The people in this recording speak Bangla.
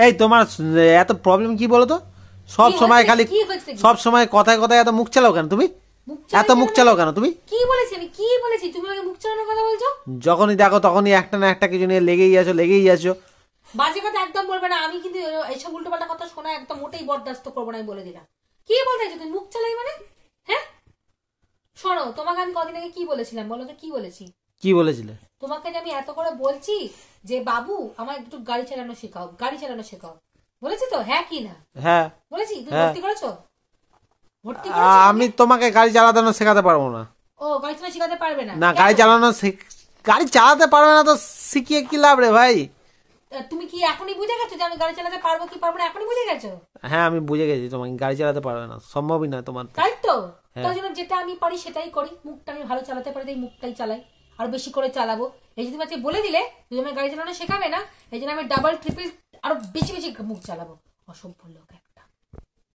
এই তোমার এত প্রবলেম কি বলো তো? সব সময় খালি সব সময় কথায় কথায় এত মুখ চালাও কেন তুমি? এত মুখ চালাও কেন তুমি? কি বলেছি আমি? কি বলেছি? তুমি আমাকে মুখ চালানোর কথা বলছো? যখনই দেখো তখনই একটা না একটা কিছু নিয়ে লেগেই আছো। বাজে কথা একদম বলবে না। আমি কিন্তু এইসব উল্টোপাল্টা কথা শোনা একদম মোটেই বরদাস্ত করবো না, আমি বলে দিলাম। কি বলতে চাইছো তুমি? মুখ চালাই মানে? হ্যাঁ শোনো, তোমাকে আমি কদিন আগে কি বলেছিলাম বলো তো? কি বলেছি? কি বলেছিলে? তোমাকে যে আমি এত করে বলছি যে বাবু আমার একটু গাড়ি চালানো শেখাও, গাড়ি চালানো শেখাও, বলেছি তো? হ্যাঁ কি না? হ্যাঁ বলেছি। তুমি ভর্তি করেছো? আমি তোমাকে গাড়ি চালানো শেখাতে পারবো না। ও গাড়ি চালানো শেখাতে পারবে না? না, গাড়ি চালাতে পারবে না তো শিখিয়ে কি লাভ রে ভাই? তুমি কি এখনই বুঝে গেছো যে আমি গাড়ি চালাতে পারবো কি পারবো না? এখনই বুঝে গেছো? হ্যাঁ আমি বুঝে গেছি তোমাকে গাড়ি চালাতে পারবে না, সম্ভবই না তোমার। তাই তো, তাই জন্য যেটা আমি পারি সেটাই করি। মুখটা আমি ভালো চালাতে পারি, এই মুখটাই চালাই, আর বেশি করে চালাবো। এই যে তুমি আজকে বলে দিলে তুমি আমার গাড়ি চালানো শেখাবে না, এই জন্য আমি ডাবল ট্রিপল আরো বেশি বেশি মুখ চালাবো। অসভ্য লোক।